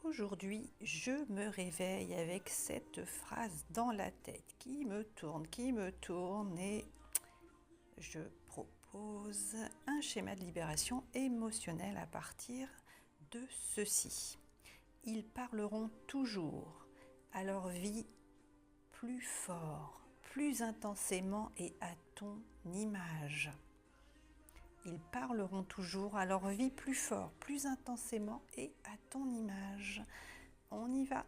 Aujourd'hui, je me réveille avec cette phrase dans la tête qui me tourne et je propose un schéma de libération émotionnelle à partir de ceci. Ils parleront toujours à leur vie plus fort, plus intensément et à ton image. Ils parleront toujours à leur vie plus fort, plus intensément et à ton image. On y va.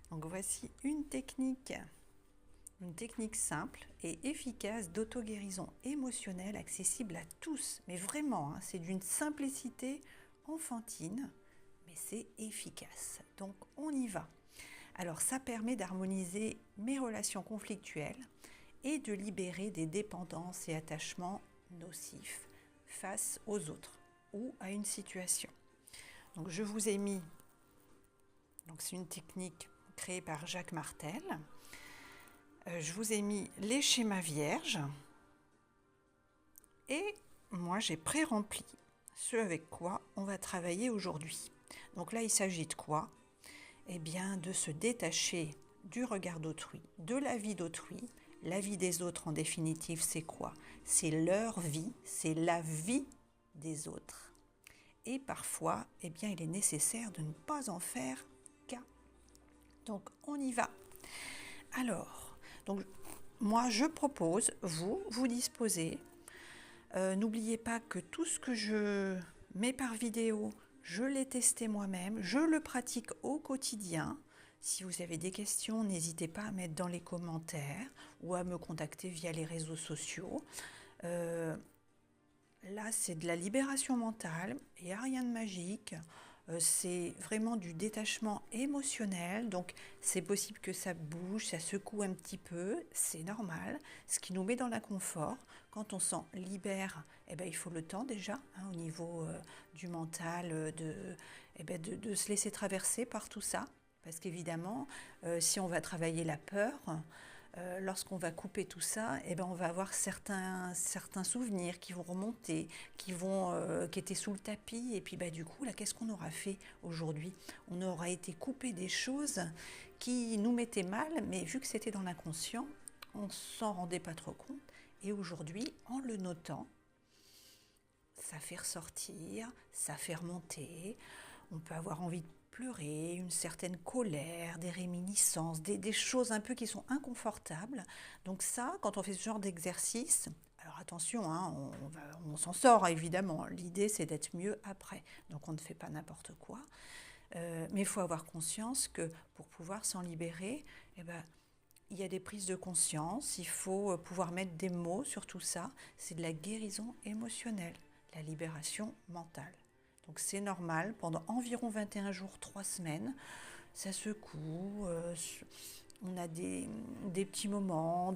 Donc voici une technique simple et efficace d'auto-guérison émotionnelle accessible à tous. Mais vraiment, c'est d'une simplicité enfantine, mais c'est efficace. Donc on y va. Alors ça permet d'harmoniser mes relations conflictuelles et de libérer des dépendances et attachements nocifs face aux autres ou à une situation. Donc je vous ai mis, donc c'est une technique créée par Jacques Martel, je vous ai mis les schémas vierges et moi j'ai pré-rempli ce avec quoi on va travailler aujourd'hui. Donc là il s'agit de quoi ? Eh bien de se détacher du regard d'autrui, de la vie d'autrui. La vie des autres, en définitive, c'est quoi ? C'est leur vie, c'est la vie des autres. Et parfois, eh bien, il est nécessaire de ne pas en faire cas. Donc, on y va. Alors, moi, je propose, vous disposez. N'oubliez pas que tout ce que je mets par vidéo, je l'ai testé moi-même, je le pratique au quotidien. Si vous avez des questions, n'hésitez pas à mettre dans les commentaires ou à me contacter via les réseaux sociaux. Là, c'est de la libération mentale, il n'y a rien de magique. C'est vraiment du détachement émotionnel, donc c'est possible que ça bouge, ça secoue un petit peu, c'est normal, ce qui nous met dans l'inconfort. Quand on s'en libère, il faut le temps déjà, au niveau du mental, de se laisser traverser par tout ça. Parce qu'évidemment, si on va travailler la peur, lorsqu'on va couper tout ça, on va avoir certains souvenirs qui vont remonter, qui étaient sous le tapis. Et puis du coup, là, qu'est-ce qu'on aura fait aujourd'hui ? On aura été coupé des choses qui nous mettaient mal, mais vu que c'était dans l'inconscient, on ne s'en rendait pas trop compte. Et aujourd'hui, en le notant, ça fait ressortir, ça fait remonter. On peut avoir envie de pleurer, une certaine colère, des réminiscences, des choses un peu qui sont inconfortables. Donc ça, quand on fait ce genre d'exercice, alors attention, on s'en sort évidemment. L'idée, c'est d'être mieux après. Donc on ne fait pas n'importe quoi. Mais il faut avoir conscience que pour pouvoir s'en libérer, il y a des prises de conscience. Il faut pouvoir mettre des mots sur tout ça. C'est de la guérison émotionnelle, la libération mentale. Donc c'est normal, pendant environ 21 jours, 3 semaines, ça secoue, on a des petits moments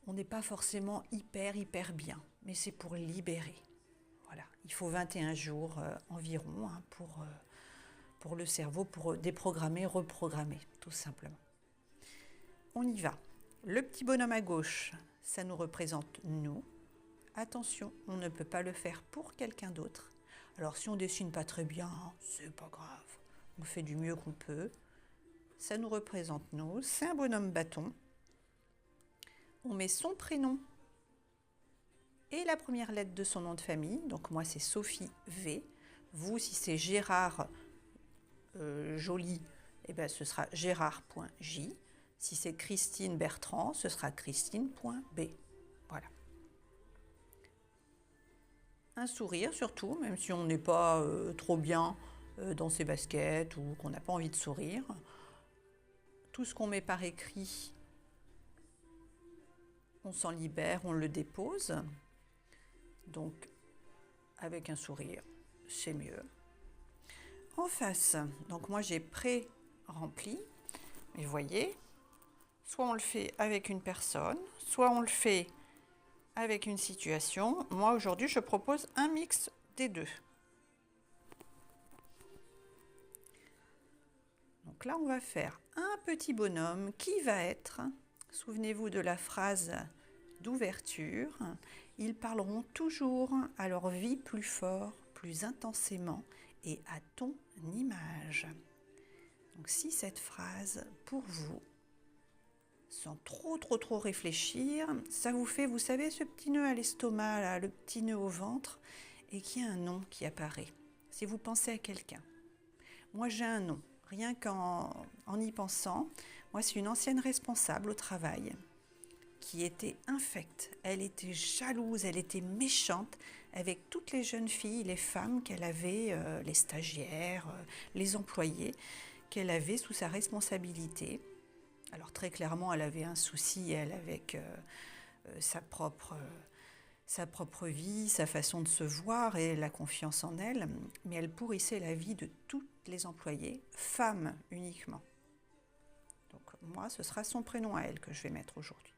on n'est pas forcément hyper bien, mais c'est pour libérer. Voilà, il faut 21 jours environ pour le cerveau, pour déprogrammer, reprogrammer, tout simplement. On y va. Le petit bonhomme à gauche, ça nous représente nous. Attention, on ne peut pas le faire pour quelqu'un d'autre. Alors si on dessine pas très bien, c'est pas grave. On fait du mieux qu'on peut. Ça nous représente nous. C'est un bonhomme bâton. On met son prénom et la première lettre de son nom de famille. Donc moi c'est Sophie V. Vous, si c'est Gérard Joly, ce sera Gérard.J. Si c'est Christine Bertrand, ce sera Christine.B. Voilà. Un sourire surtout, même si on n'est pas trop bien dans ses baskets ou qu'on n'a pas envie de sourire. Tout ce qu'on met par écrit, on s'en libère, on le dépose. Donc, avec un sourire, c'est mieux. En face, donc moi j'ai pré-rempli, mais vous voyez, soit on le fait avec une personne, soit on le fait avec une situation. Moi, aujourd'hui, je propose un mix des deux. Donc là, on va faire un petit bonhomme qui va être, souvenez-vous de la phrase d'ouverture, ils parleront toujours à leur vie plus fort, plus intensément et à ton image. Donc si cette phrase, pour vous, sans trop réfléchir, ça vous fait, vous savez, ce petit nœud à l'estomac, là, le petit nœud au ventre, et qu'il y a un nom qui apparaît. Si vous pensez à quelqu'un. Moi, j'ai un nom. Rien qu'en y pensant, moi, c'est une ancienne responsable au travail qui était infecte. Elle était jalouse, elle était méchante avec toutes les jeunes filles, les femmes qu'elle avait, les stagiaires, les employés qu'elle avait sous sa responsabilité. Alors très clairement, elle avait un souci, elle, avec sa propre vie, sa façon de se voir et la confiance en elle, mais elle pourrissait la vie de toutes les employées, femmes uniquement. Donc moi, ce sera son prénom à elle que je vais mettre aujourd'hui.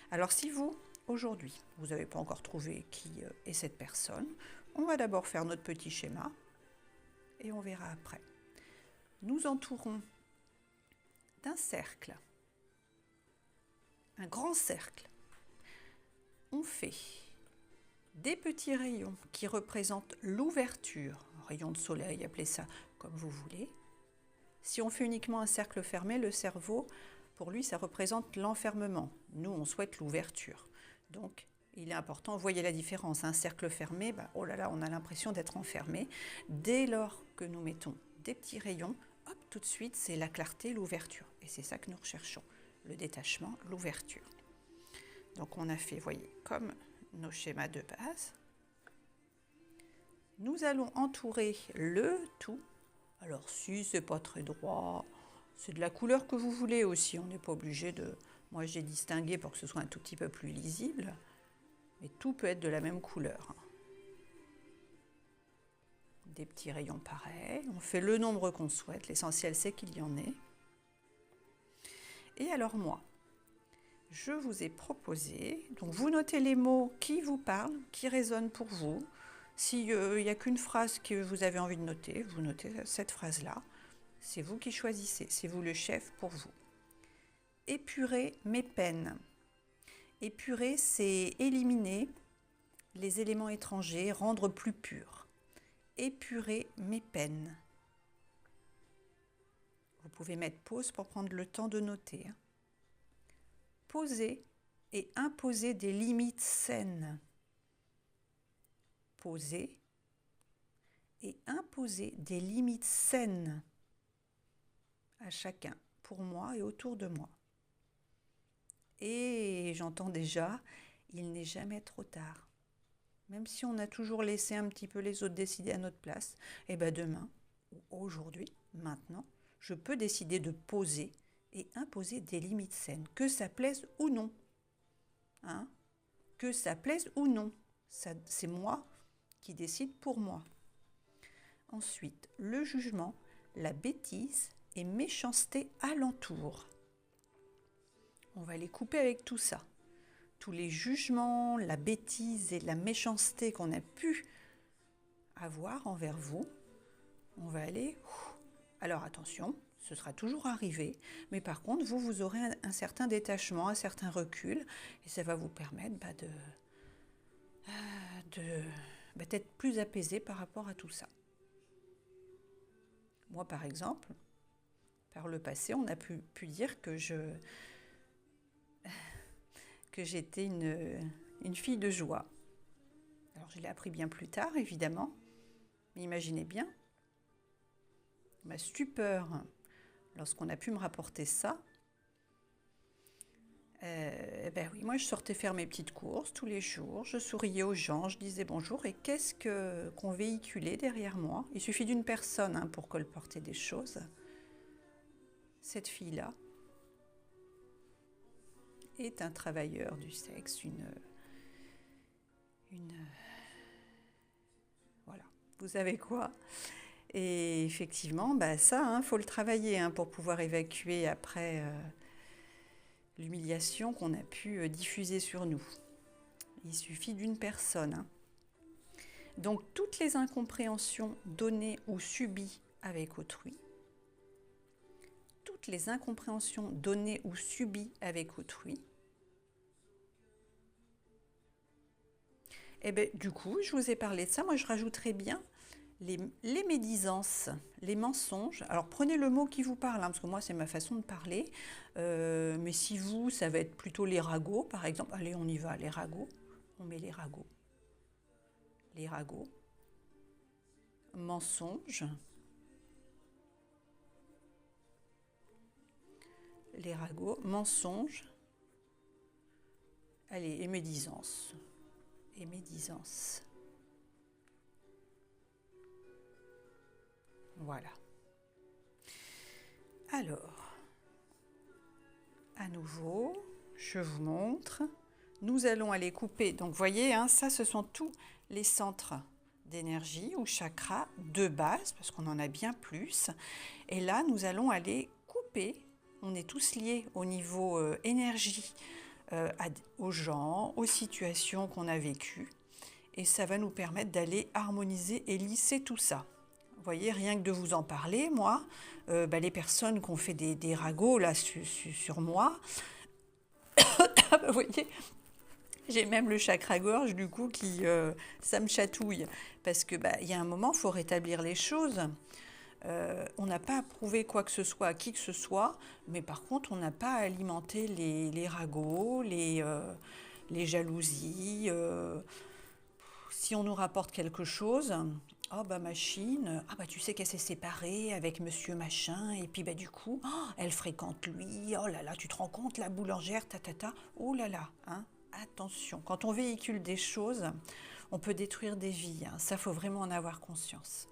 Alors si vous, aujourd'hui, vous n'avez pas encore trouvé qui est cette personne, on va d'abord faire notre petit schéma et on verra après. Nous entourons d'un cercle, un grand cercle. On fait des petits rayons qui représentent l'ouverture, rayon de soleil, appelez ça comme vous voulez. Si on fait uniquement un cercle fermé, le cerveau, pour lui, ça représente l'enfermement. Nous, on souhaite l'ouverture. Donc, il est important, vous voyez la différence, un cercle fermé, oh là là, on a l'impression d'être enfermé. Dès lors que nous mettons des petits rayons, hop, tout de suite, c'est la clarté, l'ouverture. Et c'est ça que nous recherchons, le détachement, l'ouverture. Donc, on a fait, voyez, comme nos schémas de base. Nous allons entourer le tout. Alors si c'est pas très droit, c'est de la couleur que vous voulez aussi. On n'est pas obligé de... Moi j'ai distingué pour que ce soit un tout petit peu plus lisible. Mais tout peut être de la même couleur. Des petits rayons pareils. On fait le nombre qu'on souhaite. L'essentiel c'est qu'il y en ait. Et alors moi, je vous ai proposé, donc vous notez les mots qui vous parlent, qui résonnent pour vous. S'il n'y a qu'une phrase que vous avez envie de noter, vous notez cette phrase-là. C'est vous qui choisissez, c'est vous le chef pour vous. Épurer mes peines. Épurer, c'est éliminer les éléments étrangers, rendre plus pur. Épurer mes peines. Vous pouvez mettre pause pour prendre le temps de noter. Poser et imposer des limites saines. Poser et imposer des limites saines à chacun, pour moi et autour de moi. Et j'entends déjà, il n'est jamais trop tard. Même si on a toujours laissé un petit peu les autres décider à notre place, et bien demain, ou aujourd'hui, maintenant, je peux décider de poser et imposer des limites saines, que ça plaise ou non. Hein? Que ça plaise ou non. C'est moi qui décide pour moi. Ensuite, le jugement, la bêtise et méchanceté alentour. On va les couper avec tout ça. Tous les jugements, la bêtise et la méchanceté qu'on a pu avoir envers vous, on va aller... Alors attention, ce sera toujours arrivé, mais par contre, vous aurez un certain détachement, un certain recul, et ça va vous permettre d'être plus apaisé par rapport à tout ça. Moi, par exemple, par le passé, on a pu dire que j'étais une fille de joie. Alors, je l'ai appris bien plus tard, évidemment, mais imaginez bien ma stupeur lorsqu'on a pu me rapporter ça. Oui, moi, je sortais faire mes petites courses tous les jours, je souriais aux gens, je disais bonjour, et qu'est-ce qu'on véhiculait derrière moi? Il suffit d'une personne pour colporter des choses. Cette fille-là est un travailleur du sexe, voilà, vous savez quoi? Et effectivement, ça, faut le travailler pour pouvoir évacuer après l'humiliation qu'on a pu diffuser sur nous. Il suffit d'une personne. Donc, toutes les incompréhensions données ou subies avec autrui, toutes les incompréhensions données ou subies avec autrui, du coup, je vous ai parlé de ça. Moi, je rajouterais bien Les médisances, les mensonges. Alors prenez le mot qui vous parle, hein, parce que moi c'est ma façon de parler. Mais si vous, ça va être plutôt les ragots, par exemple. Allez, on y va, les ragots. On met les ragots. Les ragots. Mensonges. Les ragots. Mensonges. Allez, et médisance. Et médisance. Voilà. Alors, à nouveau, je vous montre. Nous allons aller couper. Donc, vous voyez, hein, ça, ce sont tous les centres d'énergie ou chakras de base, parce qu'on en a bien plus. Et là, nous allons aller couper. On est tous liés au niveau énergie aux gens, aux situations qu'on a vécues. Et ça va nous permettre d'aller harmoniser et lisser tout ça. Vous voyez, rien que de vous en parler, moi, les personnes qui ont fait des ragots là, sur moi, vous voyez, j'ai même le chakra-gorge du coup qui, ça me chatouille. Parce que y a un moment, il faut rétablir les choses. On n'a pas à prouver quoi que ce soit à qui que ce soit, mais par contre, on n'a pas à alimenter les ragots, les jalousies. Si on nous rapporte quelque chose, oh machine, tu sais qu'elle s'est séparée avec monsieur machin, et puis du coup, elle fréquente lui, oh là là, tu te rends compte, la boulangère, oh là là, hein, attention, quand on véhicule des choses, on peut détruire des vies, hein, ça faut vraiment en avoir conscience.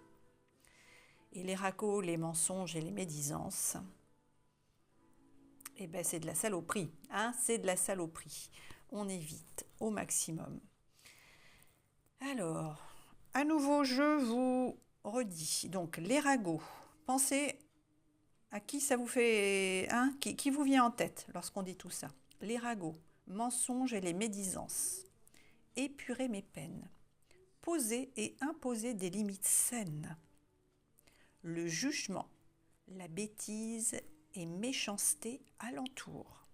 Et les ragots, les mensonges et les médisances, c'est de la saloperie, hein, c'est de la saloperie. On évite au maximum. Alors, à nouveau, je vous redis. Donc, les ragots, pensez à qui ça vous fait, hein, qui vous vient en tête lorsqu'on dit tout ça. Les ragots, mensonges et les médisances. Épurer mes peines. Poser et imposer des limites saines. Le jugement, la bêtise et méchanceté alentour.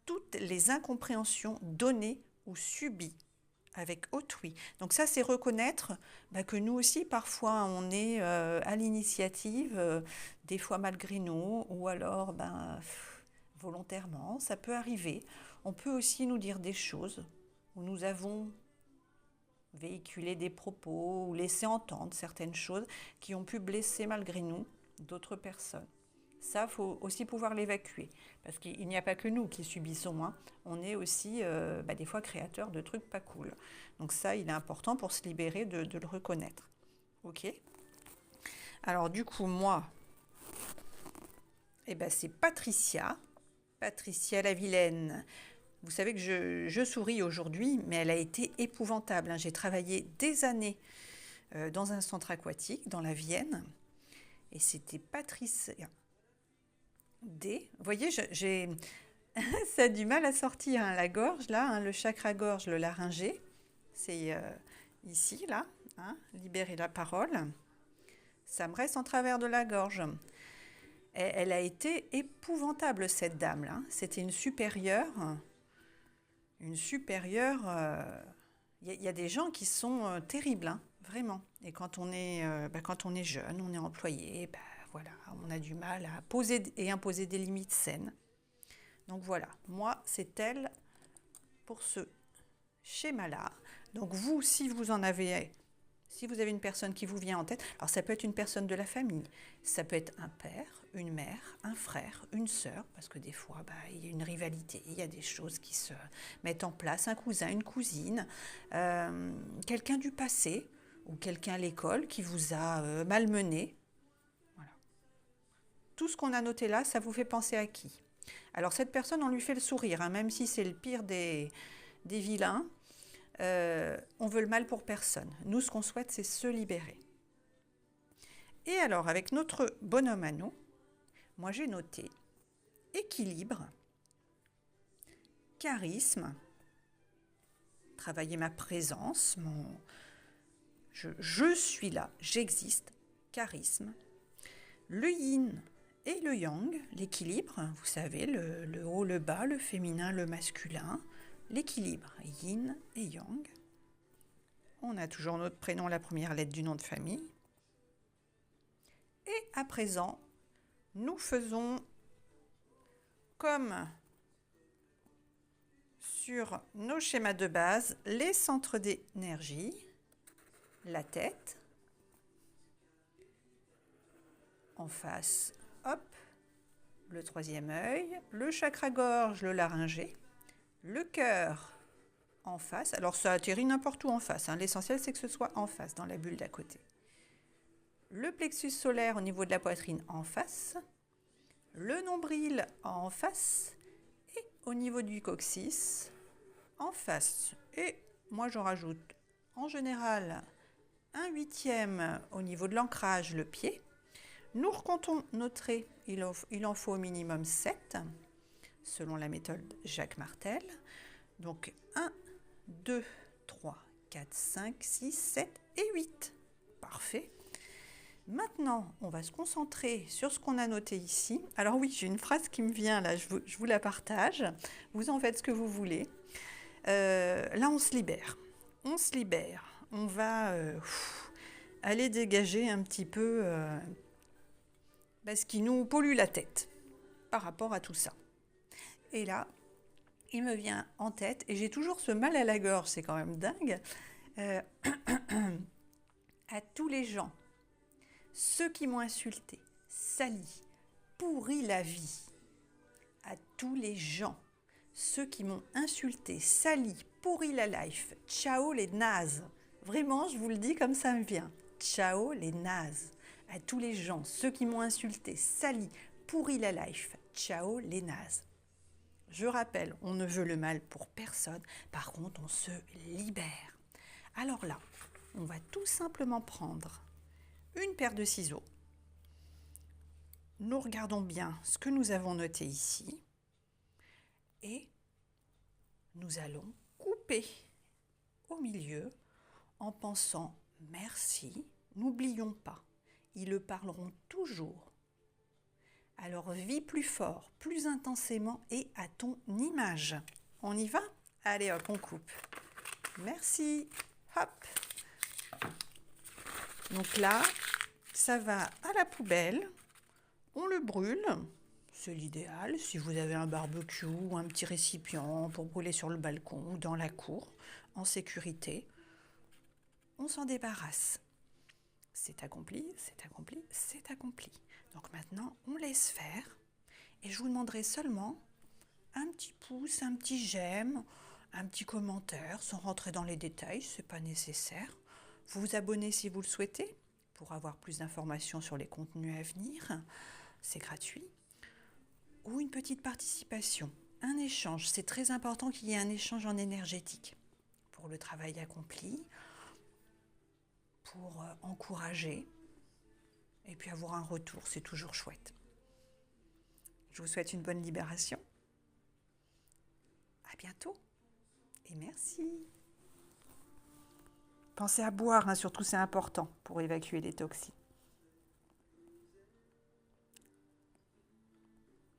Toutes les incompréhensions données ou subies avec autrui. Donc ça, c'est reconnaître que nous aussi, parfois, on est à l'initiative, des fois malgré nous, ou alors volontairement, ça peut arriver. On peut aussi nous dire des choses où nous avons véhiculé des propos ou laissé entendre certaines choses qui ont pu blesser malgré nous d'autres personnes. Ça, il faut aussi pouvoir l'évacuer, parce qu'il n'y a pas que nous qui subissons, hein. On est aussi des fois créateurs de trucs pas cool. Donc ça, il est important pour se libérer de le reconnaître. Ok ? Alors du coup, moi, c'est Patricia la vilaine. Vous savez que je souris aujourd'hui, mais elle a été épouvantable, hein. J'ai travaillé des années dans un centre aquatique, dans la Vienne, et c'était Patricia D. Vous voyez, j'ai ça a du mal à sortir, hein, la gorge, là, hein, le chakra-gorge, le laryngé. C'est ici, là, hein, libérer la parole. Ça me reste en travers de la gorge. Elle a été épouvantable, cette dame-là. Hein. C'était une supérieure. Une supérieure. Y a des gens qui sont terribles, hein, vraiment. Et quand on est jeune, on est employé, voilà, on a du mal à poser et imposer des limites saines. Donc voilà, moi, c'est elle pour ce schéma-là. Donc vous, si vous avez une personne qui vous vient en tête, alors ça peut être une personne de la famille, ça peut être un père, une mère, un frère, une sœur, parce que des fois, il y a une rivalité, il y a des choses qui se mettent en place, un cousin, une cousine, quelqu'un du passé ou quelqu'un à l'école qui vous a malmené. Voilà. Tout ce qu'on a noté là, ça vous fait penser à qui ? Alors cette personne, on lui fait le sourire, hein, même si c'est le pire des vilains. On veut le mal pour personne. Nous, ce qu'on souhaite, c'est se libérer. Et alors, avec notre bonhomme à nous, moi j'ai noté équilibre, charisme, travailler ma présence, je suis là, j'existe, charisme, le yin et le yang, l'équilibre, vous savez, le haut, le bas, le féminin, le masculin, l'équilibre, yin et yang. On a toujours notre prénom, la première lettre du nom de famille. Et à présent, nous faisons comme sur nos schémas de base, les centres d'énergie, la tête, en face, hop, le troisième œil, le chakra-gorge, le laryngé, le cœur en face. Alors ça atterrit n'importe où en face, hein. L'essentiel c'est que ce soit en face, dans la bulle d'à côté. Le plexus solaire au niveau de la poitrine en face, le nombril en face et au niveau du coccyx en face. Et moi j'en rajoute en général un huitième au niveau de l'ancrage, le pied. Nous recomptons nos traits, il en faut au minimum 7, selon la méthode Jacques Martel. Donc 1, 2, 3, 4, 5, 6, 7 et 8. Parfait. Maintenant, on va se concentrer sur ce qu'on a noté ici. Alors oui, j'ai une phrase qui me vient là, je vous la partage. Vous en faites ce que vous voulez. Là, on se libère. On se libère. On va aller dégager un petit peu ce qui nous pollue la tête par rapport à tout ça. Et là, il me vient en tête, et j'ai toujours ce mal à la gorge, c'est quand même dingue, à tous les gens, ceux qui m'ont insulté, sali, pourri la vie, à tous les gens, ceux qui m'ont insulté, sali, pourri la life, ciao les nazes. Vraiment, je vous le dis comme ça me vient. Ciao les nazes. À tous les gens, ceux qui m'ont insulté, sali, pourri la life, ciao les nazes. Je rappelle, on ne veut le mal pour personne, par contre on se libère. Alors là, on va tout simplement prendre une paire de ciseaux. Nous regardons bien ce que nous avons noté ici et nous allons couper au milieu en pensant merci. N'oublions pas, ils le parleront toujours. Alors vis plus fort, plus intensément et à ton image. On y va? Allez hop, on coupe. Merci. Hop. Donc là, ça va à la poubelle. On le brûle. C'est l'idéal. Si vous avez un barbecue ou un petit récipient pour brûler sur le balcon ou dans la cour, en sécurité, on s'en débarrasse. C'est accompli, c'est accompli, c'est accompli. Donc maintenant, on laisse faire et je vous demanderai seulement un petit pouce, un petit j'aime, un petit commentaire, sans rentrer dans les détails, ce n'est pas nécessaire. Vous vous abonnez si vous le souhaitez pour avoir plus d'informations sur les contenus à venir, c'est gratuit. Ou une petite participation, un échange, c'est très important qu'il y ait un échange en énergétique pour le travail accompli, pour encourager et puis avoir un retour, c'est toujours chouette. Je vous souhaite une bonne libération. À bientôt et merci. Pensez à boire, hein, surtout c'est important pour évacuer les toxines.